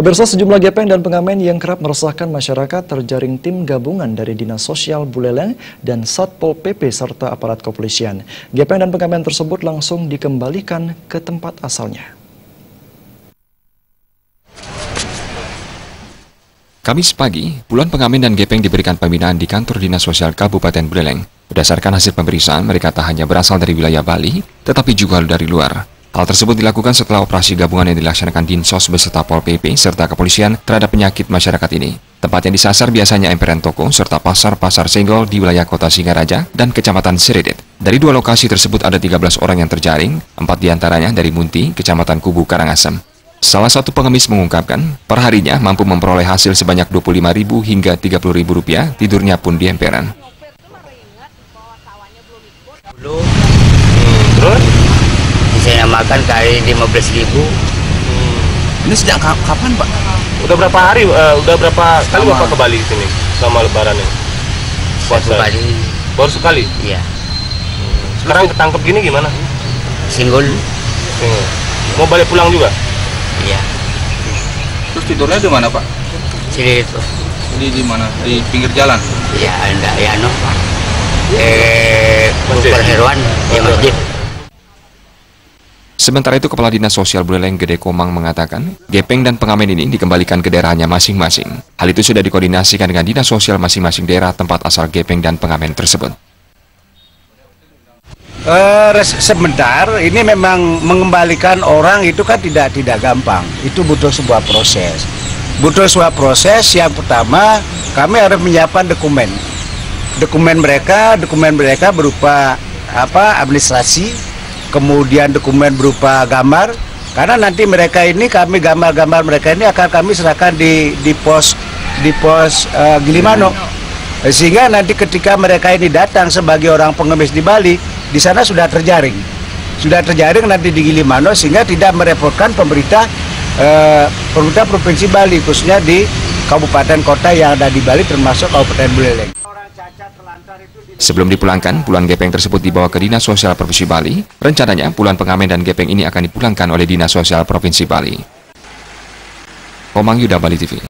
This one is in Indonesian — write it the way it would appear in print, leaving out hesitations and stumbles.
Pemirsa, sejumlah gepeng dan pengamen yang kerap meresahkan masyarakat terjaring tim gabungan dari Dinas Sosial Buleleng dan Satpol PP serta aparat kepolisian. Gepeng dan pengamen tersebut langsung dikembalikan ke tempat asalnya. Kamis pagi, puluhan pengamen dan gepeng diberikan pembinaan di kantor Dinas Sosial Kabupaten Buleleng. Berdasarkan hasil pemeriksaan, mereka tak hanya berasal dari wilayah Bali, tetapi juga dari luar. Hal tersebut dilakukan setelah operasi gabungan yang dilaksanakan Dinsos beserta Pol PP serta kepolisian terhadap penyakit masyarakat ini. Tempat yang disasar biasanya emperan toko serta pasar-pasar senggol di wilayah Kota Singaraja dan Kecamatan Seredet. Dari dua lokasi tersebut ada 13 orang yang terjaring, 4 diantaranya dari Munti, Kecamatan Kubu, Karangasem. Salah satu pengemis mengungkapkan, perharinya mampu memperoleh hasil sebanyak Rp25.000 hingga Rp30.000, tidurnya pun di emperan. Terus? Saya makan kali 15.000. Ini sejak kapan, Pak? Udah berapa hari? Udah berapa kali Bapak ke Bali sini selama Lebaran ini? Satu kali. Baru sekali? Iya. Sekarang ketangkep gini gimana? Singgul. Mau balik pulang juga? Iya. Terus tidurnya di mana, Pak? Sini itu. Di mana? Di pinggir jalan? Ya, enggak ya no, Pak. Perheruan di masjid. Sementara itu, Kepala Dinas Sosial Buleleng Gede Komang mengatakan, gepeng dan pengamen ini dikembalikan ke daerahnya masing-masing. Hal itu sudah dikoordinasikan dengan Dinas Sosial masing-masing daerah tempat asal gepeng dan pengamen tersebut. Sebentar, ini memang mengembalikan orang itu kan tidak gampang. Itu butuh sebuah proses. Butuh sebuah proses. Yang pertama, kami harus menyiapkan dokumen. Dokumen mereka berupa administrasi. Kemudian dokumen berupa gambar, karena nanti mereka ini gambar-gambar mereka ini akan kami serahkan di pos Gilimano, sehingga nanti ketika mereka ini datang sebagai orang pengemis di Bali, di sana sudah terjaring nanti di Gilimano, sehingga tidak merepotkan pemerintah Provinsi Bali, khususnya di kabupaten kota yang ada di Bali termasuk Kabupaten Buleleng. Sebelum dipulangkan, puluhan gepeng tersebut dibawa ke Dinas Sosial Provinsi Bali. Rencananya, puluhan pengamen dan gepeng ini akan dipulangkan oleh Dinas Sosial Provinsi Bali. Komang Yuda, Bali TV.